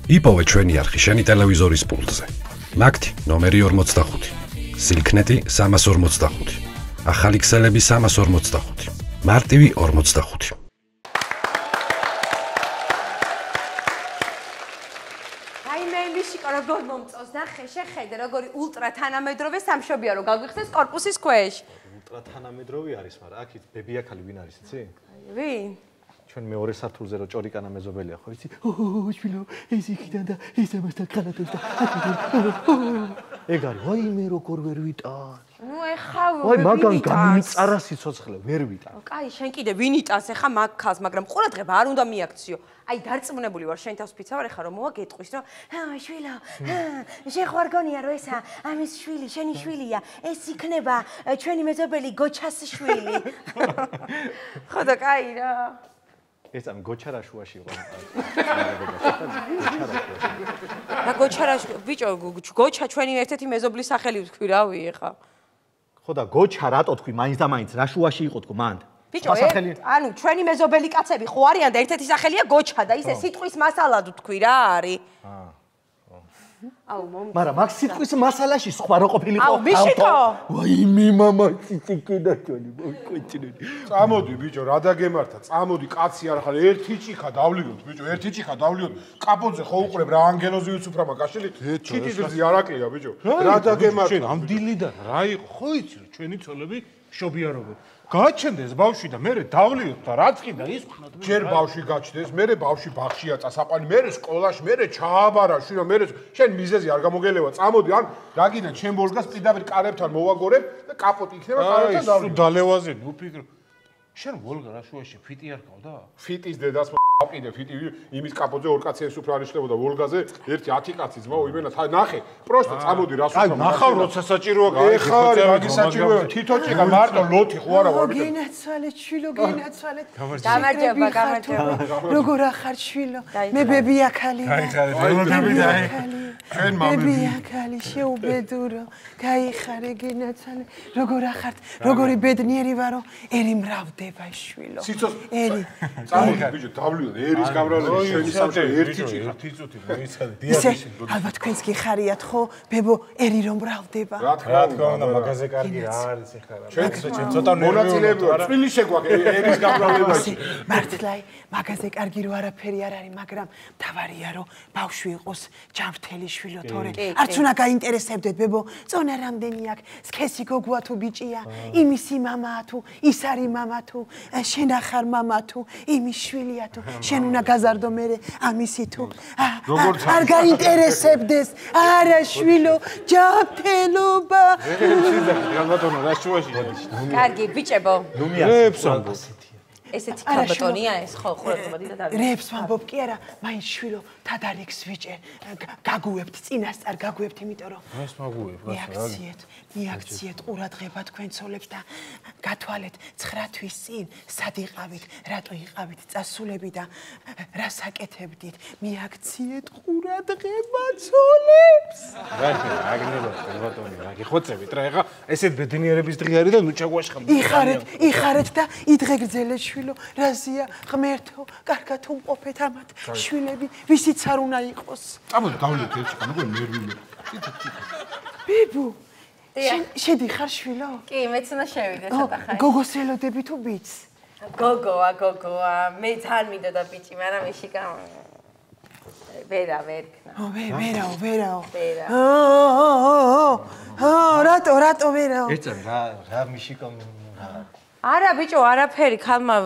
იპოვე ჩვენი არხი შენი ტელევიზორის პულტზე. მაგთი ნომერი 45, სილქნეტი 345, ახალი ქსელები 345, მარტივი 45. როგორ მომწონს ნახე შეხედე როგორი ულტრა თანამედროვე სამშობია რო გაგვიხსნეს корпуსის ქვეშ. ულტრა თანამედროვე არის, მაგრამ აქ ბებიაქალი ვინ არის, იცი? ვინ? ჩვენ მეორე სართულზე რო ჭორიკანა მეზობელია, ხო იცი? შვილო, ეს იქიდან და ეს ამასთან ხალათებს და. ეგ არის, ვაიმე როგორ ვერ ვიტან. ნუ ეხა ვაი მაგან გამიწარა სიცოცხლე, ვერ ვიტან. კაი, შენ კიდე ვინ იტანს ეხა მაგ ხალს, მაგრამ ყურადღება არ უნდა მიაქციო. აი დარწმუნებული ვარ შენ თავს ფიცავარ ეხა რომ მოვა გეტყვის რომ შვილო შენ ხარ გონია რომ ესა ამის შვილი შენი შვილია ეს იქნება ჩვენი მეზობელი გოჩას შვილი ხო და კაი რა ეს ამ გოჩარაშუაში იყო რა გოჩარაშ ბიჭო გოჩა ჩვენი ერთ-ერთი მეზობლის სახელი ვთქვი რავი ეხა ხო და გოჩა რატო თქვი მაინც და მაინც რა შუაში იყო თქო მანდ ბიჭო ანუ ჩვენი მეზობელი კაცები ხო არიან და ერთ-ერთი სახელია გოჩა და ისე სიტყვის მასალად ვთქვი რა არის აუ მაგრამ მაგ სიტყვის მასალაში სხვა რო ყოფილიყო აუ მიშიკო ვაიმე მამა ციკიკედა ჩვენი მოიკვეჭინები წამოდი ბიჭო რა დაგემართა წამოდი კაცი არ ხარ ერთი ჭიქა დავლივოთ ბიჭო ერთი ჭიქა დავლივოთ კაპოზე ხო უყურებ რა ანგელოზი უცუფრა მაგაშილი ჩიტის გზი არაკლია ბიჭო რა დაგემართა შენ ამ დილიდან რა იყო ხო იცი რომ ჩვენი ცოლები შობიარობენ გაჩნდეს ბავშვი და მე დავლივოთ და რა წყიდა ის ჯერ ბავშვი გაჩნდეს მე ბავშვი ბაღშია წასაყვანი მე სკოლაში მე ჩააბარა შვილი მე შენ მიზეზი არ გამოგელევა წამოდი ან რა გინდა ჩემ ბოლგას პირდაპირ კარებთან მოვაგორებ და კაპოტი იქნება კარებთან დავლივ დალევაზე ნუ ფიქრო შენ ვოლგა რა შუაში ფიტი არ ყავდა ფიტის დედას აყიდე ფიტი იმის კაპოტზე ორ კაცი ეს უფრო არ იშლებოდა ვოლგაზე ერთი 10 კაცი ძმაო იმენა ნახე პროსტა წამოდი რას აი ნახავ როცა საჭიროა ეხა მაგის საჭიროა თითო ჭიქა მარტო ლოთი ხო არა ვარ გინაცვალეთ შვილო გინაცვალეთ გამარჯობა გამარჯობა როგორ ახარ შვილო მე ბებიაქალი ჩვენ მამები ბებიაქალი შეუბედურო გაიხარე გინაცვალე როგორ ახართ როგორი ბედნიერი ვარო ერი მრავდება შვილო ერი წამოდი ბიჭო დავლივ ერის გამრავლება შენი სამშობლო ერთი ჭიქა თიწუთი მოიცადე დიახი ალბათ თქვენს გიხარიათ ხო ბებო ერი რომ მრავდება რა თქმა უნდა მაგაზე კარგი რა არის ეხლა რა ჩვენ ცოტა მონაწილეები ვარ წვილი შეგვაქვს ერის გამრავლებაში მართლაი მაგაზე კარგი რო არაფერი არ არის მაგრამ თავარია რომ ბავშვი იყოს ჯანმრთელი შვილო თორე არც უნდა გაინტერესებდეთ ბებო წონა რამდენი აქვს სქესი გოგოა თუ ბიჭია იმისი მამაა თუ ის არის მამა თუ შენ ახარ მამა თუ იმის შვილია თუ შენ უნდა გაზარდო მე ამისი თუ არ გაინტერესებდეს არა შვილო ჯანმრთელობა გალბატონო რა შუაში კარგი ბიჭებო რებს ამბობ ესეთი ქალბატონია ეს ხო ყურადღება დიდა და რებს ვამბობ კი არა მაინც შვილო თადარიქს ვიჭერ გაგუებთ წინასწარ გაგუებთ იმიტომ რომ ეს მაგუებ მიაქციეთ ყურადღება თქვენ ცოლებს და გათვალეთ 9 თვის წინ სად იყავით რატო იყავით წასულები და რა საკეთებდით მიაქციეთ ყურადღება ცოლებს აგნებო ბატონი რა გიხოცებით რა ეხა ესეთ ბედნიერების დღე არის და ნუ ჩაგვაშხავთ იხარეთ და იდღეგრძელეთ შვილო რაზია ღმერთო კარგად უმყოფეთ ამათ შვილები ვისიც არ უნდა იყოს წამოდი გავლეთ ერთი ხან უკვე ნერვიულე ბიბუ შედიხარ შვილო კი მეც უნდა შევიდე ცოტა ხანი გოგოს ელოდები თუ ბიჭს გოგოა მე თან მინდოდა ბიჭი მაგრამ იშიკა ვერა ვერაო რატო ვერაო ეცემ რა მიშიკო არა ბიჭო არაფერი ხალმა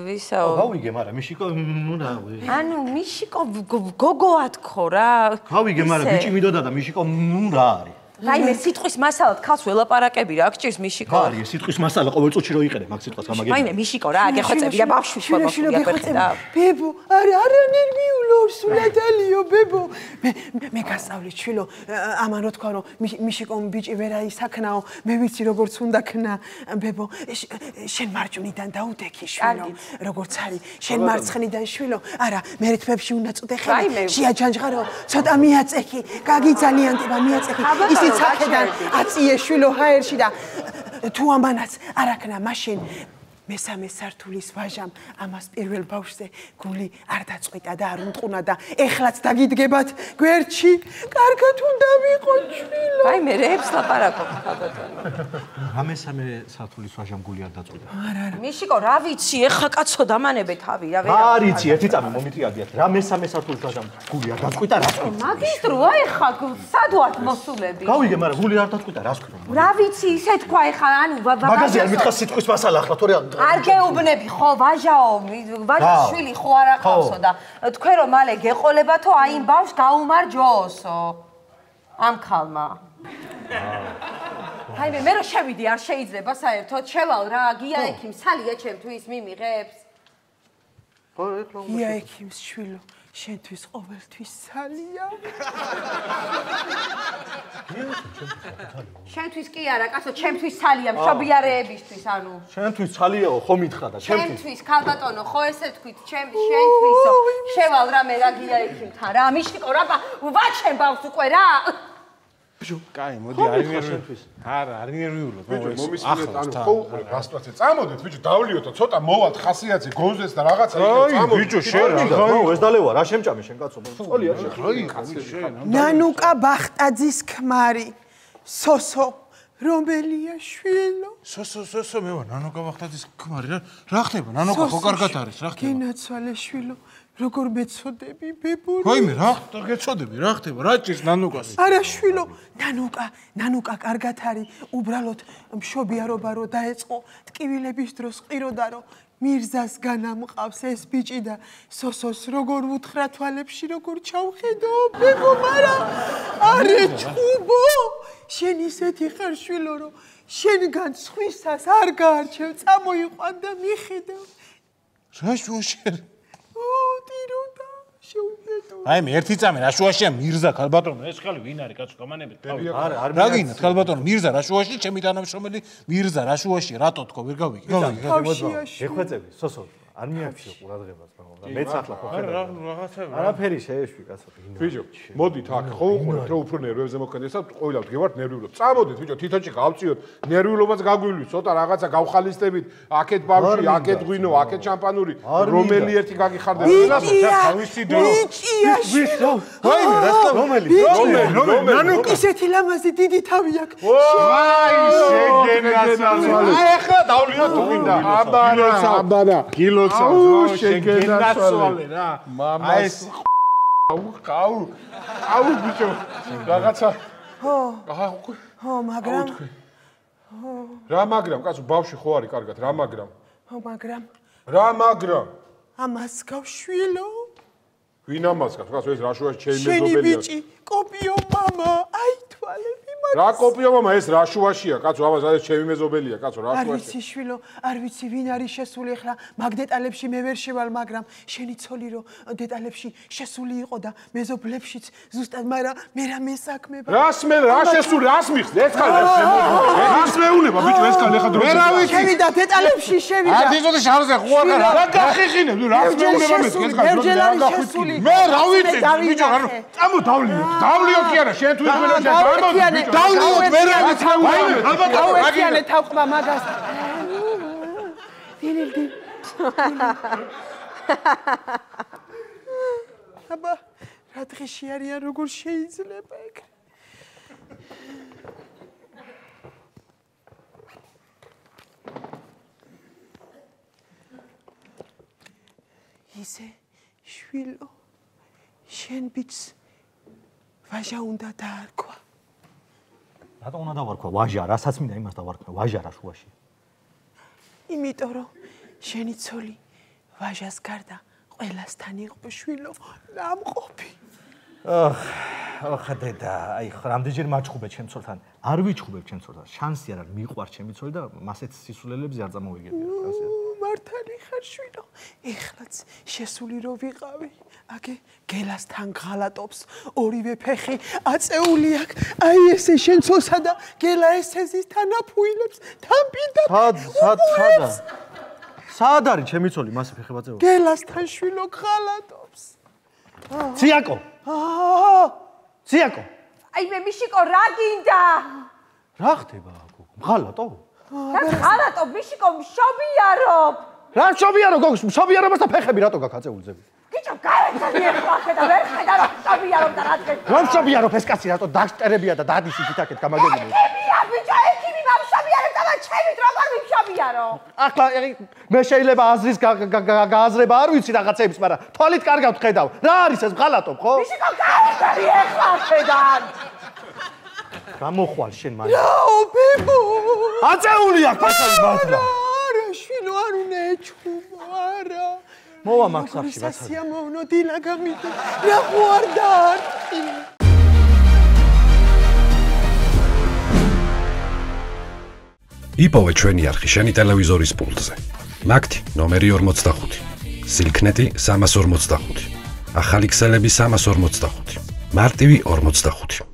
ვისაო გავიგე მაგრამ მიშიკო ნუ რა ანუ მიშიკო გოგოა თქო რა გავიგე მაგრამ ბიჭი მინდოდა და მიშიკო ნუ რა არის რაიმე სიტყვის მასალად ხალს ველაპარაკები რა გჭირს მიშიკო არის სიტყვის მასალა ყოველ წუთში რო იყენე მაგ სიტყვას გამაგები რაიმე მიშიკო რა გეხოცები და ბავშვი გეხოცები ბებო არა ნერვიულო სულადალიო ბებო მე გასწავლით შვილო ამან რო თქვა რომ მიშიკო ბიჭი ვერა ისაქნაო მე ვიცი როგორც უნდა ქნა ბებო შენ მარჯვნიდან დაუდექი შვილო როგორც არის შენ მარცხნიდან შვილო არა მე თვებში უნდა წდე ხელი შეაჯანჯღარო ცოტა მიაწექი გაგიძალიანდება მიაწექი ისი ცაკედან აწიე შვილო ჰაერში და თუ ამანაც არაქნა მაშინ მესამე სართულის ვაჟამ ამას პირველ ბავშვზე გული არ დაწყვიტა და არ უმტყუნა და ეხლაც დაგიდგებათ გვერდში კარგად უნდა ვიყო შვილო აი მე რეებს ლაპარაკობ ხალბატონო რა მესამე სართულის ვაჟამ გული არ დაწყვიტა მიშიკო რა ვიცი ეხა კაცო დამანებე თავი რა რა არიცი ერთი წამი მომიწიადიათ რა მესამე სართულის ვაჟამ გული არ დაწყვიტა რა მაგისტრო ეხა სად ვართ მოსულები გავიგე მაგრამ გული არ დაწყვიტა რას ქვია რა ვიცი ისე თქვა ეხა ანუ მაგაზე არ მითხა სიტყვის მასალა ახლა თორე არ გეუბნები ხო ვაჟაო ვაჟის შვილი ხო არ აკავსო და თქვენ რომ მალე გეყოლებათო აი იმ ბავშვს გაუმარჯოსო ამ ხალმა აი მე რო შევიდი არ შეიძლება საერთოდ შევალ რა გია ექიმს სალია ჩემთვის მიმიღებს ხო ეხლა ია ექიმს შვილო შენთვის ყოველთვის სალია შენთვის კი არა კაცო ჩემთვის სალია მშობიარეებისთვის ანუ შენთვის ცალიაო ხო მითხრა და ჩემთვის ხალბატონო ხო ესე თქვით შენთვისო შევალ რა მე რა გია ექიმთან რა მიშიკო რა ვაჩენ ბავშვს უკვე რა კაი მოდი არ ნერვიულობ არა არ ნერვიულობ მომისმინეთ ანუ ხო უყურებ გასწვაცე წამოდეთ ბიჭო დავლიოთო ცოტა მოვალთ ხასიათზე გონზეს და რაღაცა იქ წამოდეთ ბიჭო შენ რა ხო ეს დალევა რა შემჭამე შენ კაცო სწოლია შენ ნანუკა ბახტაძის ქმარი სოსო რომელია შვილო სოსო მე ვარ ნანუკა ბახტაძის ქმარი რა ხდება ნანუკა ხო კარგად არის რა ხდება გენაცვალე შვილო როგორ მეწოდები ბებური ვაიმე რა გეწოდები რა ხდება რა ჭირს ნანუკას არა შვილო ნანუკა კარგად არის უბრალოდ მშობიარობა რო დაეწყო ტკივილების დროს ყიროდა რომ მირზას განამყავს ეს ბიჭი და სოსოს როგორ უთხრა თვალებში როგორ ჩავხედო ბებო მარა არე ჭუბო შენ ისეთი ხარ შვილო რომ შენგან სხვისას არ გაარჩევ წამოიყვან და მიხედავ რა შუაშენ ტიროდა შეუბედო აი მე ერთი წამი რა შუაშია მირზა ხალბატონო ეს ხალი ვინ არის კაცო გამანებით რა გინდათ ხალბატონო მირზა რა შუაში ჩემი თანამშრომელი მირზა რა შუაში რატო თქო ვერ გავიგე ეხვეწები სოსო არ მიაქციო ყურადღებას მაგრამ მეც ახლა ხო ხედავ რაღაცა არაფერი შეეშვი კაცო ბიჭო მოდით აქ ხო უყურებთ რომ უფრო ნერვებზე მოქმედებს და ყოველად გევართ ნერვიულობ წამოდეთ ბიჭო თვითონში გავწიოთ ნერვიულობაც გაგვივლით ცოტა რაღაცა გავხალისტებით აქეთ ბავშვი აქეთ ღვინო აქეთ შამპანური რომელი ერთი გაგიხარდება თავისი დრო ვაიმე რა რომელი ნანუკ ისეთი ლამაზი დიდი თავი აქვს ვაი შეგენაცვალე აი ახლა დავლიოთ თუ გინდა აბანა გილოცავ შეგენაცვალე რა მამას აუ ბიჭო რაღაცა ხო მაგრამ რა მაგრამ კაცო ბავშვი ხო არის კარგად რა მაგრამ ხო მაგრამ ამას გავშვილო ვინ ამას გავს კაცო ეს რა შუაში ჩემი შენი მეზობელია ბიჭი კოპიო მამა აი თვალები რა კოპიო მამა ეს რა შუაშია კაცო ამას ეს ჩემი მეზობელია კაცო რა არ შუაში ვიცი შვილო არ ვიცი ვინ არის შესული ახლა მაგ დეტალებში მე ვერ შევალ მაგრამ შენი ცოლი რო დეტალებში შესული იყო და მეზობლებშიც ზუსტად მაგრამ მე რა მესაქმება რას მე რა შესული რას მიხსნე ეს ხალხი რას მეუნება ბიჭო ეს ხალხი ხა დრო მე რა ვიცი შევიდა დეტალებში შევიდა არ დიზოდი შარზე ხო არა რა გახიხინებ რას მეუნება მე ეს ხალხი რა გახვითი მე რა ვიცი ბიჭო წამო დავლიოთ კი არა შენ თუ იგმენო შენ დავლიოთ მე რა ვიცი გავექიანე თავყმა მაგას დილილდი აბა რა დღეში არიან როგორ შეიძლება ეგ ისე შვილო შენ ბიჭს ვაჟა უნდა დაარქვა რატო უნდა დავარქვა ვაჟა რასაც მინდა იმას დავარქვა ვაჟა რა შუაში იმიტომ რომ შენი ცოლი ვაჟას გარდა ყველასთან იყო შვილო ნამყოფი ახ დედა აი რამდენჯერ მაჩხუბე ჩემ ცოლთან არ ვიჩხუბებ ჩემ ცოლთან შანსი არ არის მიყვარ ჩემი ცოლი და მასეთ სისულელებზე არ წამოვიგებია შანსი მართალი ხარ შვილო ეხლაც შესული რო ვიყავი აგე გელასთან ღალატობს ორივე ფეხი აწეული აქვს აი ესე შენ ცოლსა და გელა ესეზის თანაფუილებს თამპინდა სად არის ჩემი ცოლი მასე ფეხება წევა გელასთან შვილო ღალატობს ციაკო ციაკო აი მე მიშიკო რა გინდა რა ხდება გოგო მღალატო ხალატო ბიშიკო მშობიარობ. რა მშობიარო გოგოს, მშობიარობას და ფეხები რატო გაქვს აწეულზები? გიჩო გაერთიანე ახლა და ვერ ხედა რომ მშობიარობ და რადგან. რა მშობიარობ ეს კაცი რატო დაშტერებია და დადის იქით აქეთ გამაგებინე. ეკიბია ბიჭო, ეკიბი მომშობიარებ და ჩემით როგორ მიმშობიარო? ახლა მე შეიძლება აზრის გააზრება არ ვიცი რაღაცების, მაგრამ თვალით კარგად ხედავ. რა არის ეს ღალატობ, ხო? ბიშიკო გაერთიანე ახლა ხედან. გამოხვალ შენ მან. რაო ბებო. აწეული აქ ფასადი მართლა. არა შვილო არ უნდა ეჩხუბო არა. მოვა მაქსახში ბაცად. სიამოვნო დილა გამიდე. რა ხوار დაარტი. იპოვე ჩვენი არხი შენი ტელევიზორის პულტზე. მაგთი ნომერი 45. სილქნეტი 345. ახალი ქსელები 345. მარტივი 45.